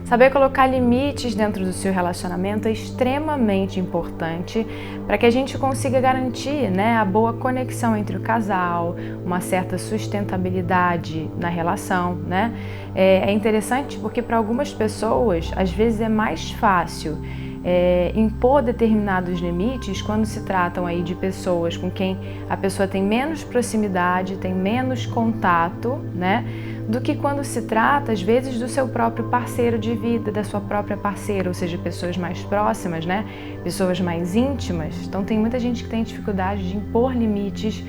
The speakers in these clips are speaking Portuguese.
Saber colocar limites dentro do seu relacionamento é extremamente importante para que a gente consiga garantir, né, a boa conexão entre o casal, uma certa sustentabilidade na relação, né? É interessante porque para algumas pessoas, às vezes é mais fácil impor determinados limites quando se tratam aí de pessoas com quem a pessoa tem menos proximidade, tem menos contato, né? Do que quando se trata, às vezes, do seu próprio parceiro de vida, da sua própria parceira, ou seja, pessoas mais próximas, né? Pessoas mais íntimas. Então tem muita gente que tem dificuldade de impor limites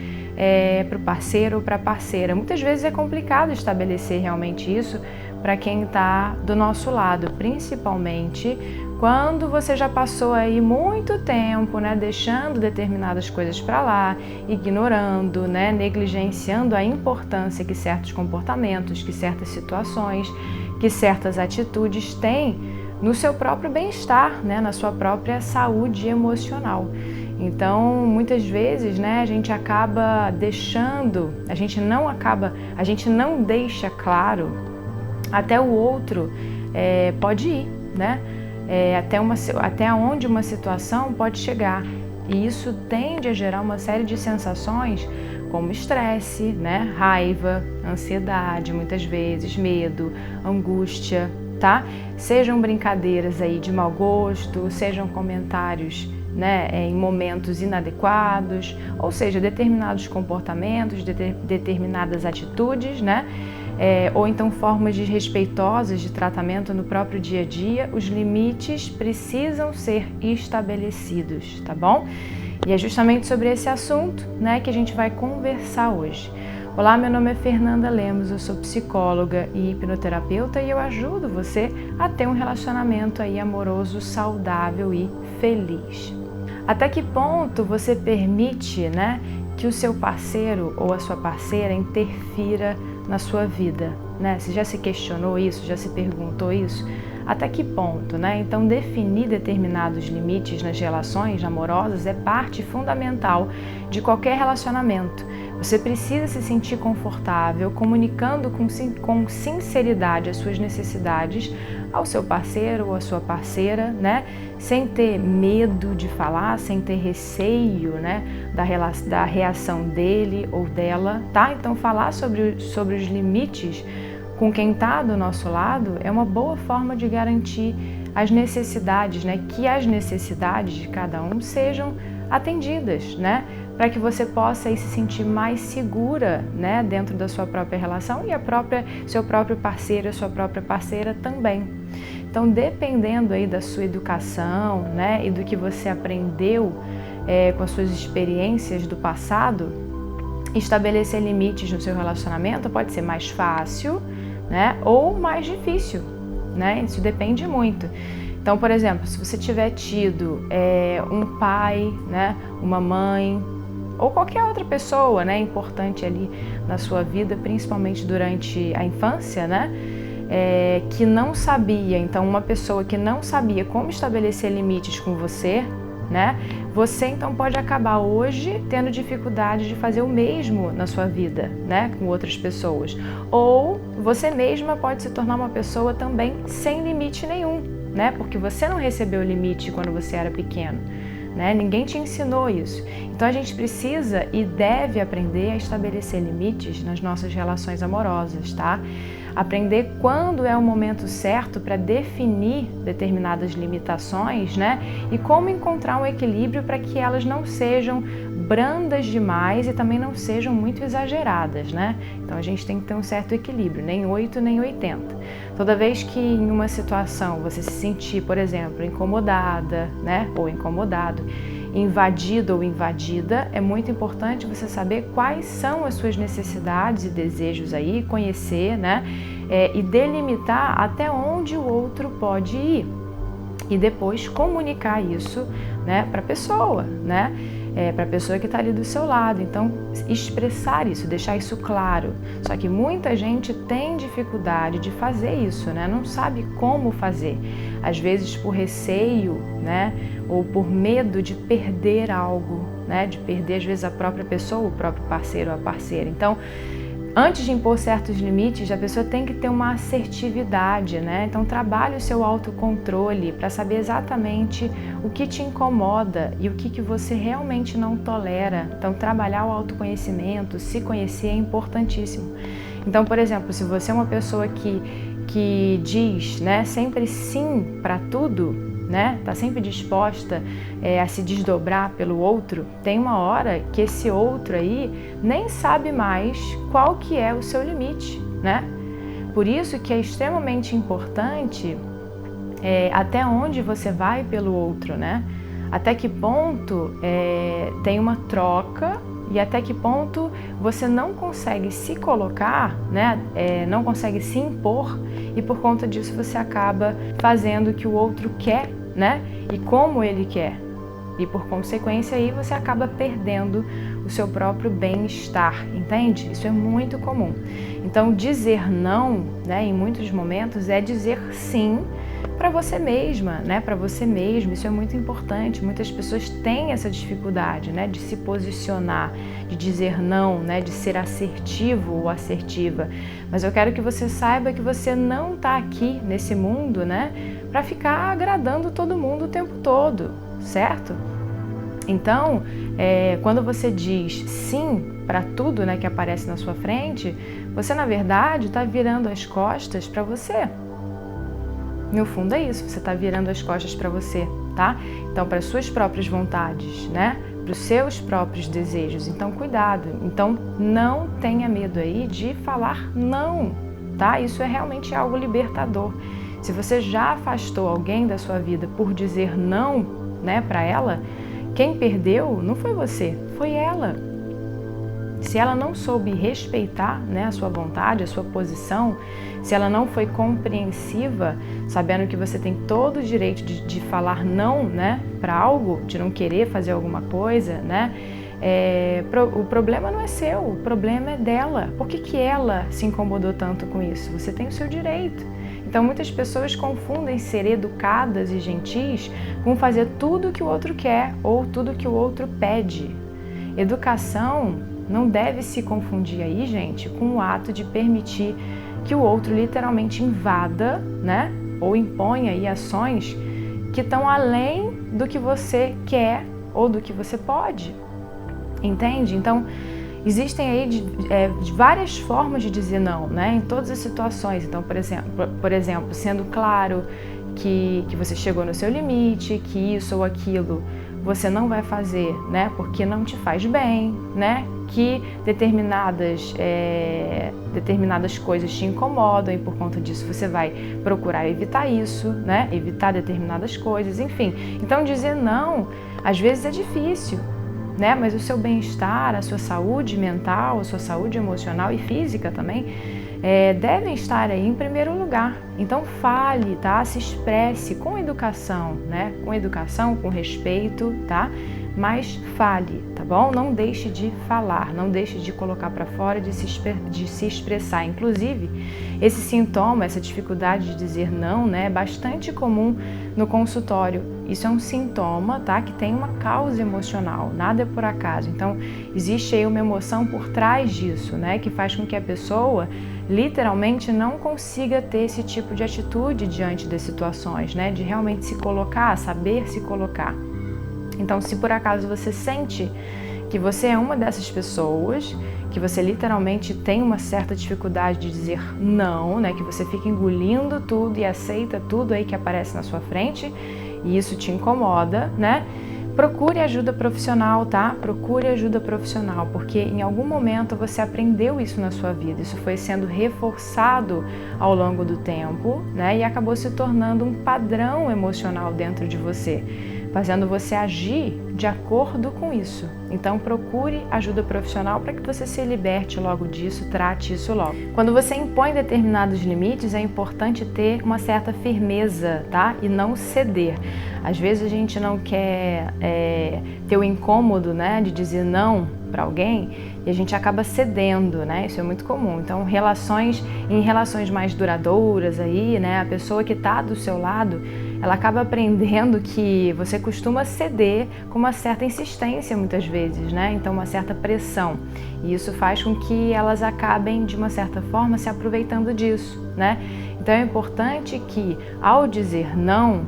para o parceiro ou para a parceira. Muitas vezes é complicado estabelecer realmente isso para quem está do nosso lado, principalmente quando você já passou aí muito tempo, né, deixando determinadas coisas para lá, ignorando, né, negligenciando a importância que certos comportamentos, que certas situações, que certas atitudes têm no seu próprio bem-estar, né, na sua própria saúde emocional. Então, muitas vezes, né, a gente acaba deixando, a gente não deixa claro até o outro pode ir, né? Até onde uma situação pode chegar. E isso tende a gerar uma série de sensações como estresse, né? Raiva, ansiedade, muitas vezes, medo, angústia, tá? Sejam brincadeiras aí de mau gosto, sejam comentários, né, em momentos inadequados, ou seja, determinados comportamentos, determinadas atitudes, né? Ou então formas desrespeitosas de tratamento no próprio dia a dia, os limites precisam ser estabelecidos, tá bom? E é justamente sobre esse assunto, né, que a gente vai conversar hoje. Olá, meu nome é Fernanda Lemos, eu sou psicóloga e hipnoterapeuta e eu ajudo você a ter um relacionamento aí amoroso, saudável e feliz. Até que ponto você permite, né, que o seu parceiro ou a sua parceira interfira na sua vida, né? Você já se questionou isso? Já se perguntou isso? Até que ponto, né? Então, definir determinados limites nas relações amorosas é parte fundamental de qualquer relacionamento. Você precisa se sentir confortável, comunicando com sinceridade as suas necessidades ao seu parceiro ou à sua parceira, né? Sem ter medo de falar, sem ter receio, né, da reação dele ou dela, tá? Então, falar sobre os limites com quem está do nosso lado é uma boa forma de garantir as necessidades, né? Que as necessidades de cada um sejam atendidas, né? Para que você possa aí se sentir mais segura, né, dentro da sua própria relação e seu próprio parceiro, a sua própria parceira também. Então, dependendo aí da sua educação, né, e do que você aprendeu com as suas experiências do passado, estabelecer limites no seu relacionamento pode ser mais fácil, né, ou mais difícil, né? Isso depende muito. Então, por exemplo, se você tiver tido um pai, né, uma mãe ou qualquer outra pessoa, né, importante ali na sua vida, principalmente durante a infância, né, que não sabia, então uma pessoa que não sabia como estabelecer limites com você, né, você então pode acabar hoje tendo dificuldade de fazer o mesmo na sua vida, né, com outras pessoas. Ou você mesma pode se tornar uma pessoa também sem limite nenhum, né, porque você não recebeu limite quando você era pequeno, né, ninguém te ensinou isso. Então a gente precisa e deve aprender a estabelecer limites nas nossas relações amorosas, tá? Aprender quando é o momento certo para definir determinadas limitações, né? E como encontrar um equilíbrio para que elas não sejam brandas demais e também não sejam muito exageradas, né? Então a gente tem que ter um certo equilíbrio, nem 8 nem 80. Toda vez que em uma situação você se sentir, por exemplo, incomodada, né? Ou incomodado, invadido ou invadida, é muito importante você saber quais são as suas necessidades e desejos aí, conhecer, né? E delimitar até onde o outro pode ir. E depois comunicar isso, né, para a pessoa, né? Para a pessoa que está ali do seu lado. Então, expressar isso, deixar isso claro. Só que muita gente tem dificuldade de fazer isso, né? Não sabe como fazer. Às vezes por receio, né? Ou por medo de perder algo, né? De perder às vezes a própria pessoa, o próprio parceiro ou a parceira. Então, Antes de impor certos limites, a pessoa tem que ter uma assertividade, né? Então trabalhe o seu autocontrole para saber exatamente o que te incomoda e o que você realmente não tolera. Então trabalhar o autoconhecimento, se conhecer é importantíssimo. Então, por exemplo, se você é uma pessoa que diz, né, sempre sim para tudo, né, tá sempre disposta a se desdobrar pelo outro, tem uma hora que esse outro aí nem sabe mais qual que é o seu limite, né? Por isso que é extremamente importante até onde você vai pelo outro, né? Até que ponto tem uma troca e até que ponto você não consegue se colocar, né? Não consegue se impor e por conta disso você acaba fazendo o que o outro quer, né? E como ele quer. E por consequência aí você acaba perdendo o seu próprio bem-estar, entende? Isso é muito comum. Então dizer não, né, em muitos momentos é dizer sim para você mesma, né? Para você mesmo, isso é muito importante. Muitas pessoas têm essa dificuldade, né? De se posicionar, de dizer não, né? De ser assertivo ou assertiva. Mas eu quero que você saiba que você não está aqui nesse mundo, né? Para ficar agradando todo mundo o tempo todo, certo? Então, quando você diz sim para tudo, né, que aparece na sua frente, você na verdade está virando as costas para você. No fundo é isso, você está virando as costas para você, tá? Então, para as suas próprias vontades, né? Para os seus próprios desejos. Então, cuidado. Então, não tenha medo aí de falar não, tá? Isso é realmente algo libertador. Se você já afastou alguém da sua vida por dizer não, né, para ela, quem perdeu não foi você, foi ela. Se ela não soube respeitar, né, a sua vontade, a sua posição, se ela não foi compreensiva, sabendo que você tem todo o direito de falar não, né, para algo, de não querer fazer alguma coisa, né, o problema não é seu, o problema é dela. Por que ela se incomodou tanto com isso? Você tem o seu direito. Então muitas pessoas confundem ser educadas e gentis com fazer tudo que o outro quer ou tudo que o outro pede. Educação não deve se confundir aí, gente, com o ato de permitir que o outro literalmente invada, né, ou imponha aí ações que estão além do que você quer ou do que você pode. Entende? Então, existem aí várias formas de dizer não, né, em todas as situações. Então, por exemplo, sendo claro que você chegou no seu limite, que isso ou aquilo você não vai fazer, né, porque não te faz bem, né, que determinadas coisas te incomodam e por conta disso você vai procurar evitar isso, né, evitar determinadas coisas, enfim. Então dizer não, às vezes é difícil, né, mas o seu bem-estar, a sua saúde mental, a sua saúde emocional e física também devem estar aí em primeiro lugar. Então fale, tá? Se expresse com educação, né? Com educação, com respeito, tá? Mas fale, tá bom? Não deixe de falar, não deixe de colocar para fora, de se expressar. Inclusive, esse sintoma, essa dificuldade de dizer não, né, é bastante comum no consultório. Isso é um sintoma, tá? Que tem uma causa emocional, nada é por acaso. Então, existe aí uma emoção por trás disso, né? Que faz com que a pessoa literalmente não consiga ter esse tipo de atitude diante das situações, né? De realmente se colocar, saber se colocar. Então, se por acaso você sente que você é uma dessas pessoas, que você literalmente tem uma certa dificuldade de dizer não, né? Que você fica engolindo tudo e aceita tudo aí que aparece na sua frente e isso te incomoda, né? Procure ajuda profissional, tá? Procure ajuda profissional, porque em algum momento você aprendeu isso na sua vida, isso foi sendo reforçado ao longo do tempo, né? E acabou se tornando um padrão emocional dentro de você, fazendo você agir de acordo com isso. Então procure ajuda profissional para que você se liberte logo disso, trate isso logo. Quando você impõe determinados limites, é importante ter uma certa firmeza, tá? E não ceder. Às vezes a gente não quer ter o incômodo, né, de dizer não para alguém e a gente acaba cedendo, né? Isso é muito comum. Então, em relações mais duradouras aí, né? A pessoa que está do seu lado, ela acaba aprendendo que você costuma ceder com uma certa insistência muitas vezes, né? Então, uma certa pressão. E isso faz com que elas acabem, de uma certa forma, se aproveitando disso, né? Então, é importante que, ao dizer não,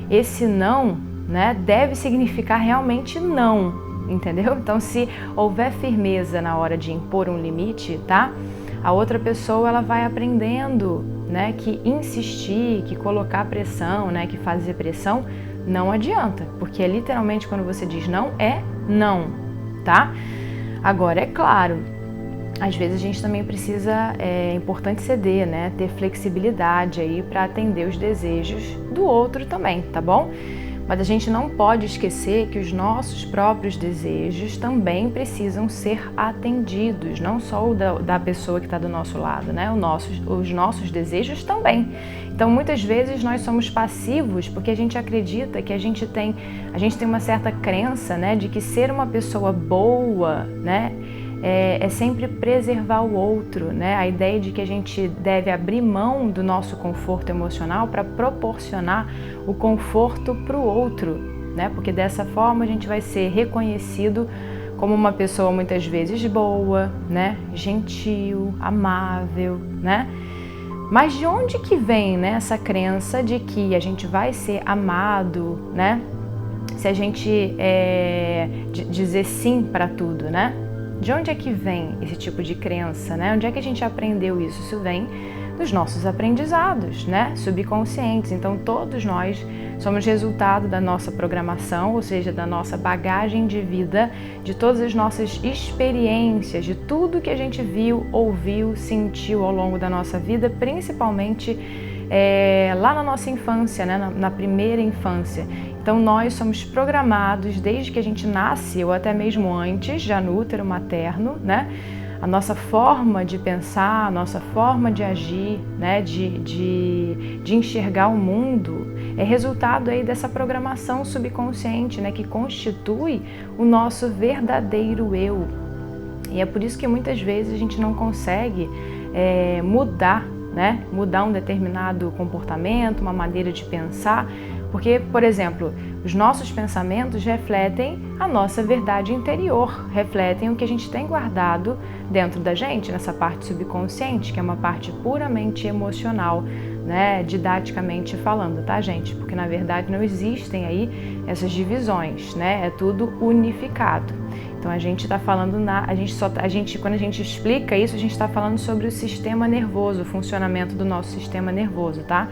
esse não, né, deve significar realmente não, entendeu? Então, se houver firmeza na hora de impor um limite, tá? A outra pessoa, ela vai aprendendo, né, que insistir, que colocar pressão, né, que fazer pressão não adianta, porque é literalmente quando você diz não, é não, tá? Agora, é claro, às vezes a gente também precisa, é importante ceder, né, ter flexibilidade aí para atender os desejos do outro também, tá bom? Mas a gente não pode esquecer que os nossos próprios desejos também precisam ser atendidos, não só o da pessoa que está do nosso lado, né? Os nossos desejos também. Então, muitas vezes nós somos passivos porque a gente acredita que a gente tem uma certa crença, né, de que ser uma pessoa boa, né, é sempre preservar o outro, né? A ideia de que a gente deve abrir mão do nosso conforto emocional para proporcionar o conforto para o outro, né? Porque dessa forma a gente vai ser reconhecido como uma pessoa muitas vezes boa, né? Gentil, amável, né? Mas de onde que vem, né, essa crença de que a gente vai ser amado, né? Se a gente dizer sim para tudo, né? De onde é que vem esse tipo de crença, né? Onde é que a gente aprendeu isso? Isso vem dos nossos aprendizados, né? Subconscientes. Então, todos nós somos resultado da nossa programação, ou seja, da nossa bagagem de vida, de todas as nossas experiências, de tudo que a gente viu, ouviu, sentiu ao longo da nossa vida, principalmente lá na nossa infância, né? Na primeira infância. Então, nós somos programados desde que a gente nasce, ou até mesmo antes, já no útero materno, né? A nossa forma de pensar, a nossa forma de agir, né? de enxergar o mundo, é resultado aí dessa programação subconsciente, né? Que constitui o nosso verdadeiro eu. E é por isso que muitas vezes a gente não consegue mudar, né? Mudar um determinado comportamento, uma maneira de pensar, porque, por exemplo, os nossos pensamentos refletem a nossa verdade interior, refletem o que a gente tem guardado dentro da gente, nessa parte subconsciente, que é uma parte puramente emocional, né, didaticamente falando, tá, gente? Porque, na verdade, não existem aí essas divisões, né? É tudo unificado. Então, a gente está falando, quando a gente explica isso, a gente está falando sobre o sistema nervoso, o funcionamento do nosso sistema nervoso, tá?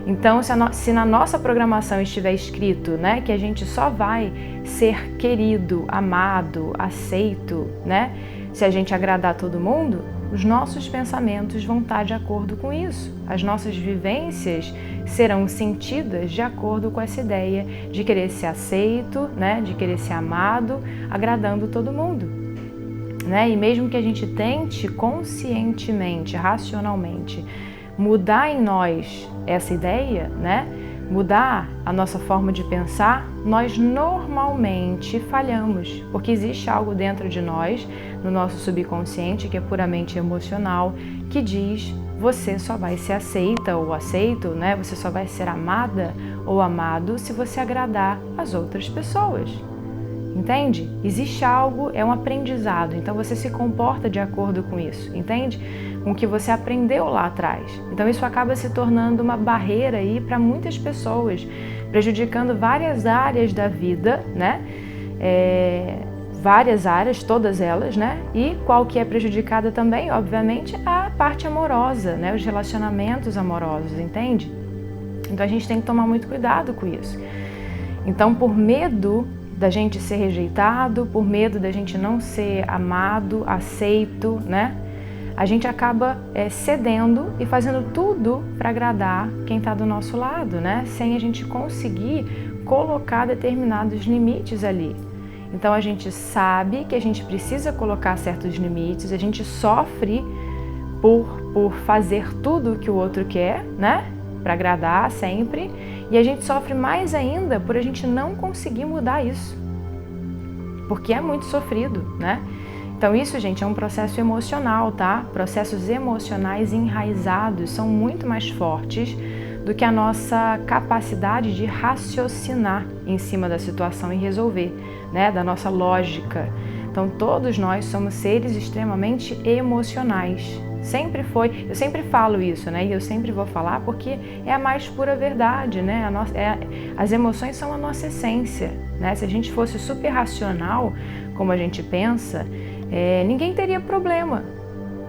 Então, se na nossa programação estiver escrito, né, que a gente só vai ser querido, amado, aceito, né, se a gente agradar todo mundo, os nossos pensamentos vão estar de acordo com isso. As nossas vivências serão sentidas de acordo com essa ideia de querer ser aceito, né, de querer ser amado, agradando todo mundo, né? E mesmo que a gente tente conscientemente, racionalmente, mudar em nós essa ideia, né? Mudar a nossa forma de pensar, nós normalmente falhamos, porque existe algo dentro de nós, no nosso subconsciente, que é puramente emocional, que diz: você só vai ser aceita ou aceito, né? Você só vai ser amada ou amado se você agradar as outras pessoas. Entende? Existe algo, é um aprendizado, então você se comporta de acordo com isso, entende? Com o que você aprendeu lá atrás. Então isso acaba se tornando uma barreira aí para muitas pessoas, prejudicando várias áreas da vida, né? Várias áreas, todas elas, né? E qual que é prejudicada também, obviamente, a parte amorosa, né? Os relacionamentos amorosos, entende? Então a gente tem que tomar muito cuidado com isso. Então, por medo da gente ser rejeitado, por medo da gente não ser amado, aceito, né? A gente acaba cedendo e fazendo tudo para agradar quem está do nosso lado, né? Sem a gente conseguir colocar determinados limites ali. Então a gente sabe que a gente precisa colocar certos limites, a gente sofre por fazer tudo o que o outro quer, né? Para agradar sempre, e a gente sofre mais ainda por a gente não conseguir mudar isso, porque é muito sofrido, né? Então isso, gente, é um processo emocional, tá? Processos emocionais enraizados são muito mais fortes do que a nossa capacidade de raciocinar em cima da situação e resolver, né? Da nossa lógica. Então todos nós somos seres extremamente emocionais. Sempre foi, eu sempre falo isso, né? E eu sempre vou falar porque é a mais pura verdade, né? As emoções são a nossa essência, né? Se a gente fosse super racional, como a gente pensa, ninguém teria problema,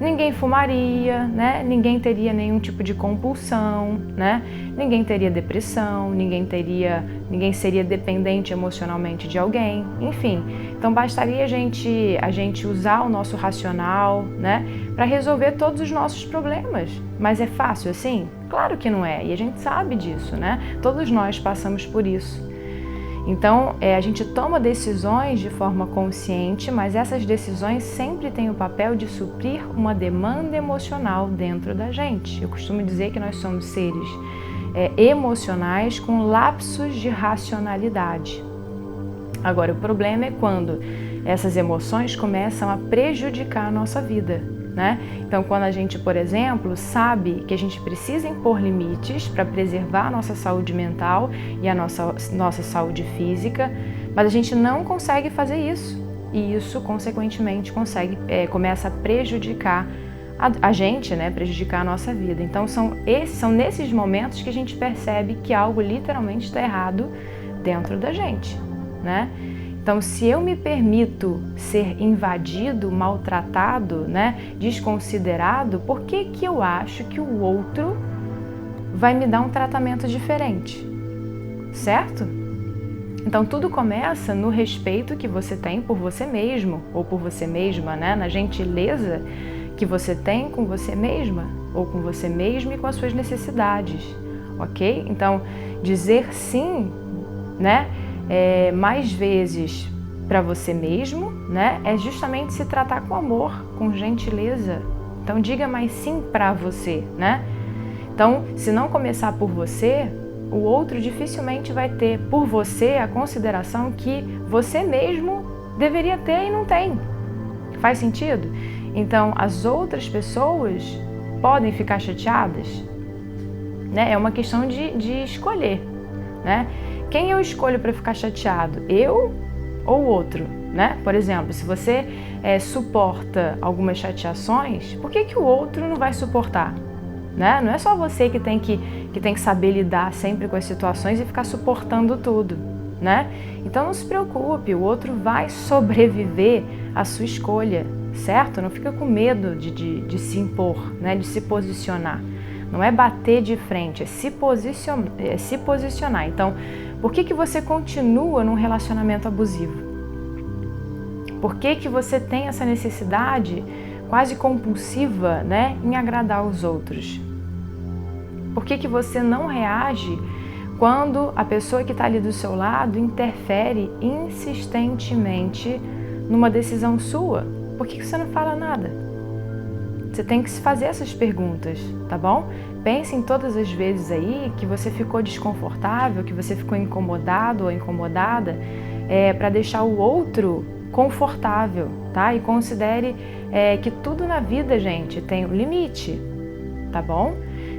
ninguém fumaria, né? Ninguém teria nenhum tipo de compulsão, né? Ninguém teria depressão, ninguém seria dependente emocionalmente de alguém, enfim. Então bastaria a gente usar o nosso racional, né? Para resolver todos os nossos problemas. Mas é fácil assim? Claro que não é, e a gente sabe disso, né? Todos nós passamos por isso. Então, a gente toma decisões de forma consciente, mas essas decisões sempre têm o papel de suprir uma demanda emocional dentro da gente. Eu costumo dizer que nós somos seres emocionais com lapsos de racionalidade. Agora, o problema é quando essas emoções começam a prejudicar a nossa vida, né? Então, quando a gente, por exemplo, sabe que a gente precisa impor limites para preservar a nossa saúde mental e a nossa saúde física, mas a gente não consegue fazer isso. E isso, consequentemente, começa a prejudicar a gente, né? Prejudicar a nossa vida. Então, são nesses momentos que a gente percebe que algo literalmente está errado dentro da gente, né? Então, se eu me permito ser invadido, maltratado, né, desconsiderado, por que eu acho que o outro vai me dar um tratamento diferente? Certo? Então, tudo começa no respeito que você tem por você mesmo ou por você mesma, né, na gentileza que você tem com você mesma ou com você mesmo e com as suas necessidades, ok? Então, dizer sim, né? Mais vezes para você mesmo, né? É justamente se tratar com amor, com gentileza. Então diga mais sim para você, né? Então, se não começar por você, o outro dificilmente vai ter por você a consideração que você mesmo deveria ter e não tem. Faz sentido? Então, as outras pessoas podem ficar chateadas, né? É uma questão de escolher, né? Quem eu escolho para ficar chateado? Eu ou o outro, né? Por exemplo, se você suporta algumas chateações, por que o outro não vai suportar? Né? Não é só você que tem que saber lidar sempre com as situações e ficar suportando tudo, né? Então não se preocupe, o outro vai sobreviver à sua escolha, certo? Não fica com medo de se impor, né? De se posicionar. Não é bater de frente, é se posicionar. Então, por que você continua num relacionamento abusivo? Por que você tem essa necessidade quase compulsiva, né, em agradar os outros? Por que você não reage quando a pessoa que está ali do seu lado interfere insistentemente numa decisão sua? Por que você não fala nada? Você tem que se fazer essas perguntas, tá bom? Pense em todas as vezes aí que você ficou desconfortável, que você ficou incomodado ou incomodada, para deixar o outro confortável, tá? E considere que tudo na vida, gente, tem um limite, tá bom?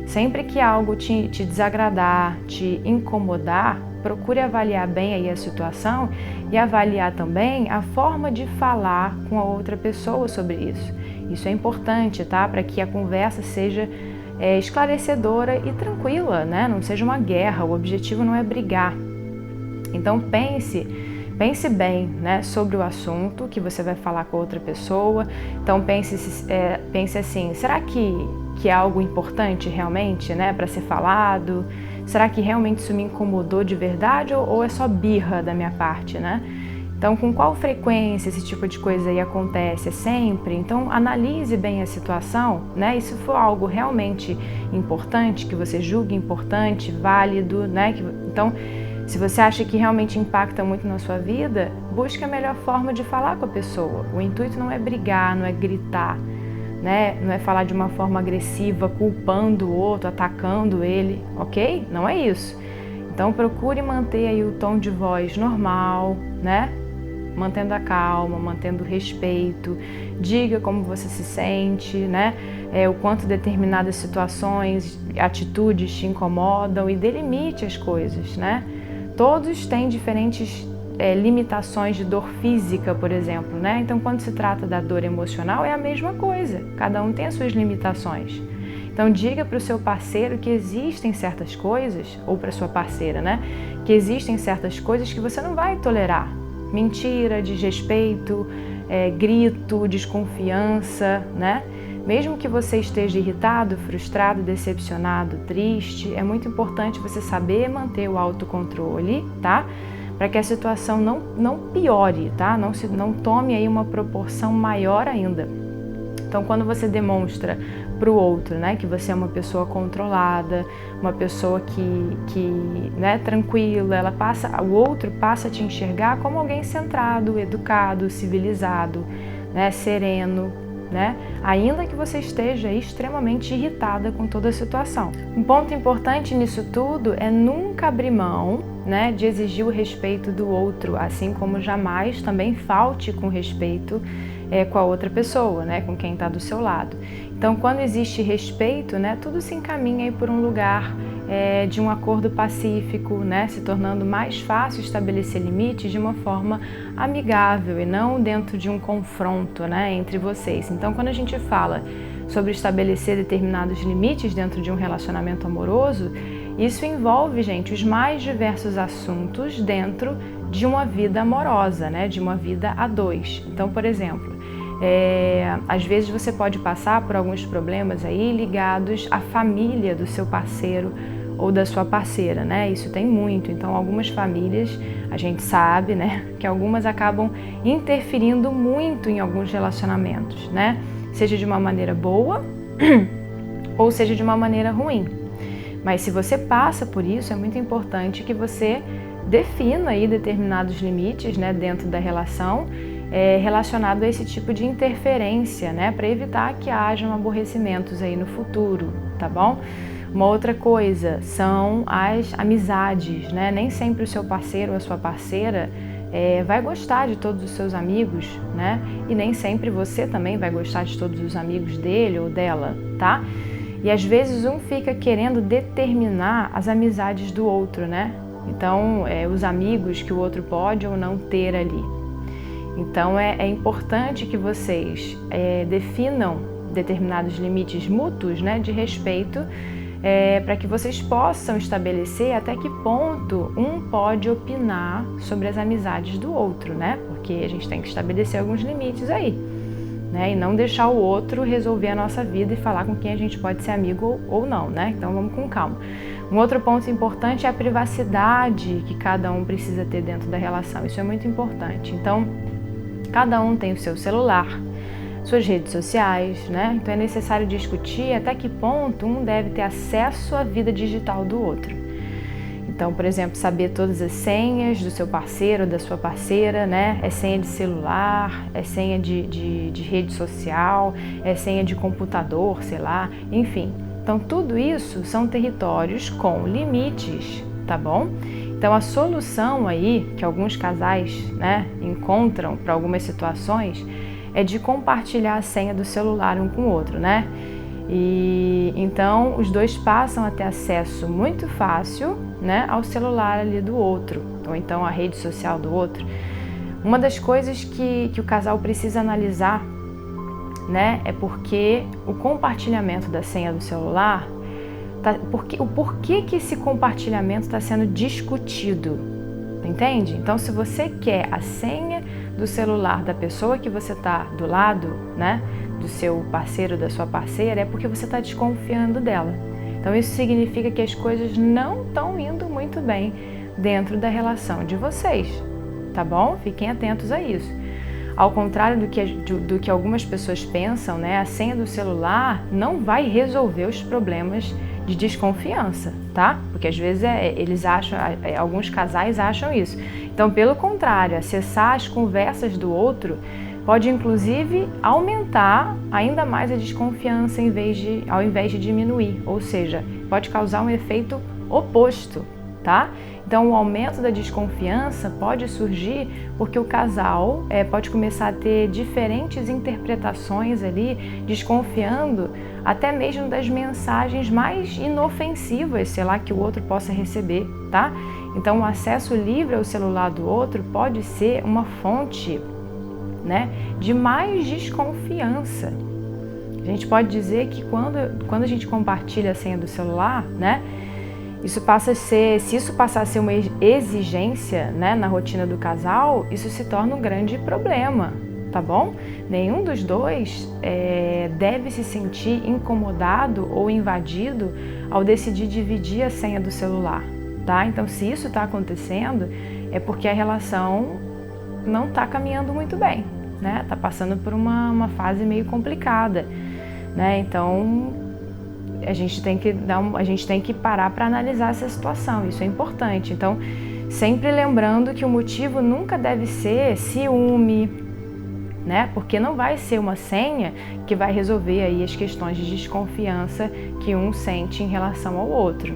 Sempre que algo te desagradar, te incomodar, procure avaliar bem aí a situação e avaliar também a forma de falar com a outra pessoa sobre isso. Isso é importante, tá? Para que a conversa seja esclarecedora e tranquila, né? Não seja uma guerra, o objetivo não é brigar. Então pense bem, né, sobre o assunto que você vai falar com a outra pessoa. Então pense assim, será que é algo importante realmente, né, para ser falado? Será que realmente isso me incomodou de verdade ou é só birra da minha parte, né? Então, com qual frequência esse tipo de coisa aí acontece? É sempre? Então, analise bem a situação, né? E se for algo realmente importante, que você julgue importante, válido, né? Então, se você acha que realmente impacta muito na sua vida, busque a melhor forma de falar com a pessoa. O intuito não é brigar, não é gritar, né? Não é falar de uma forma agressiva, culpando o outro, atacando ele, ok? Não é isso. Então, procure manter aí o tom de voz normal, né? mantendo a calma, mantendo o respeito, diga como você se sente, né? O quanto determinadas situações, atitudes te incomodam e delimite as coisas, né? Todos têm diferentes limitações de dor física, por exemplo, né? Então, quando se trata da dor emocional, é a mesma coisa. Cada um tem as suas limitações. Então, diga para o seu parceiro que existem certas coisas, ou para sua parceira, né? Que existem certas coisas que você não vai tolerar. Mentira, desrespeito, grito, desconfiança, né? Mesmo que você esteja irritado, frustrado, decepcionado, triste, é muito importante você saber manter o autocontrole, tá? Para que a situação não piore, tá? Não tome aí uma proporção maior ainda. Então, quando você demonstra para o outro, né, que você é uma pessoa controlada, uma pessoa que né, tranquila, o outro passa a te enxergar como alguém centrado, educado, civilizado, né, sereno, né? Ainda que você esteja extremamente irritada com toda a situação. Um ponto importante nisso tudo é nunca abrir mão, né, de exigir o respeito do outro, assim como jamais também falte com respeito com a outra pessoa, né, com quem está do seu lado. Então, quando existe respeito, né, tudo se encaminha aí por um lugar de um acordo pacífico, né, se tornando mais fácil estabelecer limites de uma forma amigável e não dentro de um confronto, né, entre vocês. Então, quando a gente fala sobre estabelecer determinados limites dentro de um relacionamento amoroso, isso envolve, gente, os mais diversos assuntos dentro de uma vida amorosa, né, de uma vida a dois. Então, por exemplo, às vezes você pode passar por alguns problemas aí ligados à família do seu parceiro ou da sua parceira, né? Isso tem muito. Então, algumas famílias, a gente sabe, né, que algumas acabam interferindo muito em alguns relacionamentos, né? Seja de uma maneira boa ou seja de uma maneira ruim. Mas se você passa por isso, é muito importante que você defina aí determinados limites, né, dentro da relação, relacionado a esse tipo de interferência, né, para evitar que hajam aborrecimentos aí no futuro, tá bom? Uma outra coisa são as amizades, né? Nem sempre o seu parceiro ou a sua parceira vai gostar de todos os seus amigos, né? E nem sempre você também vai gostar de todos os amigos dele ou dela, tá? E às vezes um fica querendo determinar as amizades do outro, né? Então, os amigos que o outro pode ou não ter ali. Então, é importante que vocês definam determinados limites mútuos, né, de respeito, para que vocês possam estabelecer até que ponto um pode opinar sobre as amizades do outro, né? Porque a gente tem que estabelecer alguns limites aí, né? E não deixar o outro resolver a nossa vida e falar com quem a gente pode ser amigo ou não, né? Então vamos com calma. Um outro ponto importante é a privacidade que cada um precisa ter dentro da relação. Isso é muito importante. Então, cada um tem o seu celular, suas redes sociais, né? Então é necessário discutir até que ponto um deve ter acesso à vida digital do outro. Então, por exemplo, saber todas as senhas do seu parceiro ou da sua parceira, né? É senha de celular, é senha de rede social, é senha de computador, sei lá, enfim. Então, tudo isso são territórios com limites, tá bom? Então, a solução aí que alguns casais, né, encontram para algumas situações é de compartilhar a senha do celular um com o outro, né? E então os dois passam a ter acesso muito fácil, né, ao celular ali do outro, ou então à rede social do outro. Uma das coisas que o casal precisa analisar, né, é porque o compartilhamento da senha do celular, o porquê que esse compartilhamento está sendo discutido. Entende? Então, se você quer a senha do celular da pessoa que você está do lado, né, do seu parceiro, da sua parceira, é porque você está desconfiando dela. Então, isso significa que as coisas não estão indo muito bem dentro da relação de vocês, tá bom? Fiquem atentos a isso. Ao contrário do que algumas pessoas pensam, né, a senha do celular não vai resolver os problemas de desconfiança, tá? Porque às vezes eles acham, alguns casais acham isso. Então, pelo contrário, acessar as conversas do outro pode inclusive aumentar ainda mais a desconfiança ao invés de diminuir, ou seja, pode causar um efeito oposto, tá? Então, o aumento da desconfiança pode surgir porque o casal pode começar a ter diferentes interpretações ali, desconfiando até mesmo das mensagens mais inofensivas, sei lá, que o outro possa receber, tá? Então, o acesso livre ao celular do outro pode ser uma fonte, né, de mais desconfiança. A gente pode dizer que quando a gente compartilha a senha do celular, né, se isso passar a ser uma exigência, né, na rotina do casal, isso se torna um grande problema, tá bom? Nenhum dos dois deve se sentir incomodado ou invadido ao decidir dividir a senha do celular, tá? Então, se isso está acontecendo, é porque a relação não está caminhando muito bem, né? Tá passando por uma fase meio complicada, né? Então, a gente tem que parar para analisar essa situação, isso é importante. Então, sempre lembrando que o motivo nunca deve ser ciúme, né? Porque não vai ser uma senha que vai resolver aí as questões de desconfiança que um sente em relação ao outro,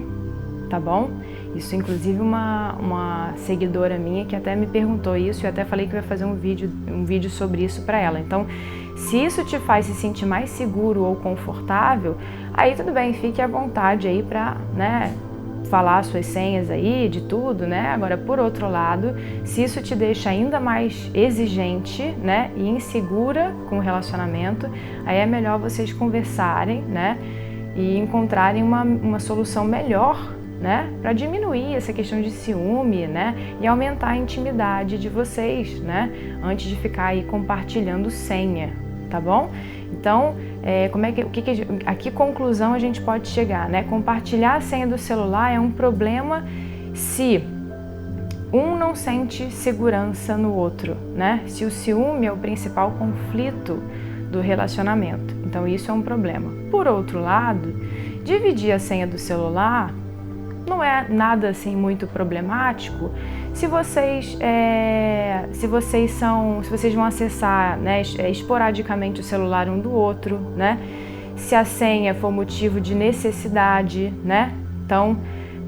tá bom? Isso, inclusive, uma seguidora minha que até me perguntou isso, eu até falei que eu ia fazer um vídeo sobre isso para ela. Então, se isso te faz se sentir mais seguro ou confortável, aí tudo bem, fique à vontade aí para, né, falar suas senhas aí, de tudo, né? Agora, por outro lado, se isso te deixa ainda mais exigente, né, e insegura com o relacionamento, aí é melhor vocês conversarem, né, e encontrarem uma solução melhor, né, para diminuir essa questão de ciúme, né, e aumentar a intimidade de vocês, né, antes de ficar aí compartilhando senha, tá bom? Então, a que conclusão a gente pode chegar, né? Compartilhar a senha do celular é um problema se um não sente segurança no outro, né? Se o ciúme é o principal conflito do relacionamento, então isso é um problema. Por outro lado, dividir a senha do celular não é nada assim muito problemático se vocês vão acessar, né, esporadicamente o celular um do outro, né? Se a senha for motivo de necessidade, né? Então,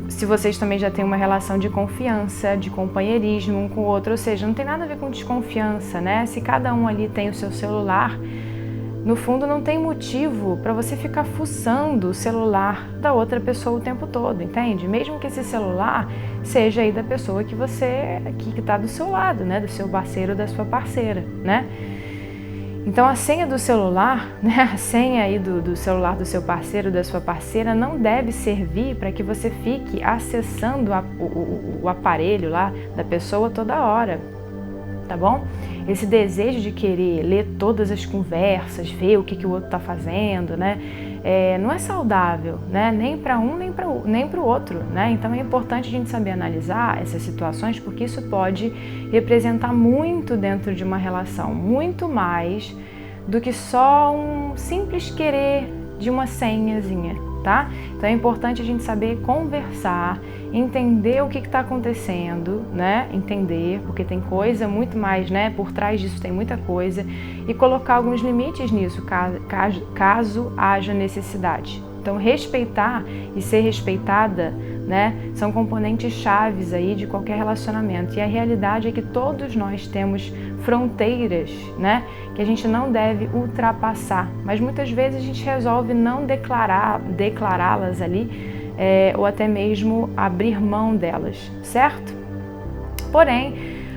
se vocês também já têm uma relação de confiança, de companheirismo um com o outro, ou seja, não tem nada a ver com desconfiança, né? Se cada um ali tem o seu celular, no fundo, não tem motivo para você ficar fuçando o celular da outra pessoa o tempo todo, entende? Mesmo que esse celular seja aí da pessoa que está do seu lado, né? Do seu parceiro ou da sua parceira, né? Então, a senha do celular, né? A senha aí do celular do seu parceiro ou da sua parceira não deve servir para que você fique acessando o aparelho lá da pessoa toda hora, tá bom? Esse desejo de querer ler todas as conversas, ver o que o outro está fazendo, né? Não é saudável, né? Nem para um, nem para o outro, né? Então é importante a gente saber analisar essas situações, porque isso pode representar muito dentro de uma relação, muito mais do que só um simples querer de uma senhazinha, tá? Então é importante a gente saber conversar, entender o que está acontecendo, né? Entender, porque tem coisa muito mais, né? Por trás disso tem muita coisa, e colocar alguns limites nisso, caso haja necessidade. Então, respeitar e ser respeitada, né, são componentes chaves aí de qualquer relacionamento. E a realidade é que todos nós temos fronteiras, né, que a gente não deve ultrapassar. Mas muitas vezes a gente resolve não declará-las ali, ou até mesmo abrir mão delas, certo? Porém,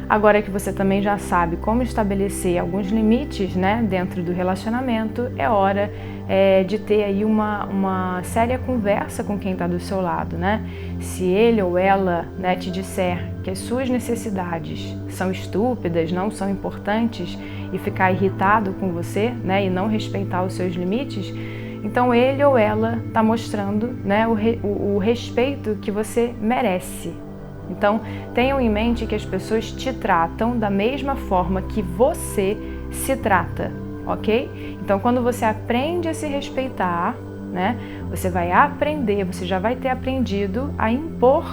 agora que você também já sabe como estabelecer alguns limites, né, dentro do relacionamento, é hora de ter aí uma séria conversa com quem está do seu lado, né? Se ele ou ela, né, te disser que as suas necessidades são estúpidas, não são importantes, e ficar irritado com você, né, e não respeitar os seus limites, então ele ou ela está mostrando, né, o respeito que você merece. Então, tenham em mente que as pessoas te tratam da mesma forma que você se trata, ok? Então, quando você aprende a se respeitar, né, você já vai ter aprendido a impor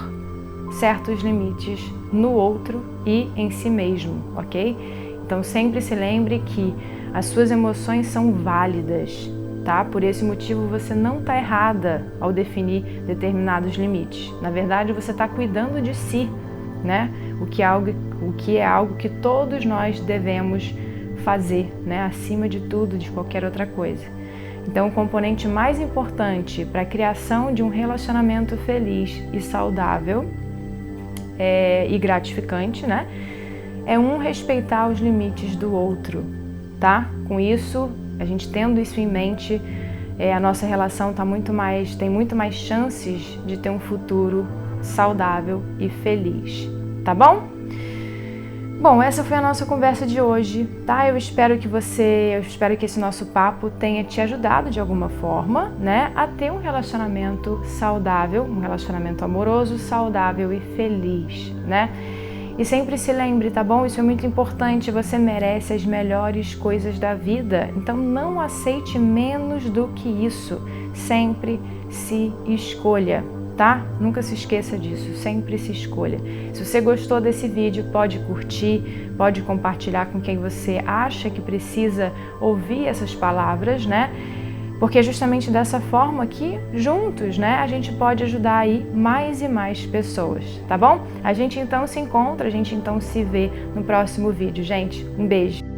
certos limites no outro e em si mesmo, ok? Então, sempre se lembre que as suas emoções são válidas, tá? Por esse motivo você não está errada ao definir determinados limites. Na verdade, você está cuidando de si, né? O que é algo que todos nós devemos fazer, né? Acima de tudo, de qualquer outra coisa. Então, o componente mais importante para a criação de um relacionamento feliz e saudável e gratificante, né? É respeitar os limites do outro, tá? Com isso, a gente tendo isso em mente, a nossa relação tem muito mais chances de ter um futuro saudável e feliz, tá bom? Bom, essa foi a nossa conversa de hoje, tá? Eu espero que esse nosso papo tenha te ajudado de alguma forma, né, a ter um relacionamento saudável, um relacionamento amoroso, saudável e feliz, né? E sempre se lembre, tá bom? Isso é muito importante, você merece as melhores coisas da vida, então não aceite menos do que isso, sempre se escolha, tá? Nunca se esqueça disso, sempre se escolha. Se você gostou desse vídeo, pode curtir, pode compartilhar com quem você acha que precisa ouvir essas palavras, né? Porque é justamente dessa forma que, juntos, né, a gente pode ajudar aí mais e mais pessoas, tá bom? A gente então se encontra, a gente então se vê no próximo vídeo, gente. Um beijo!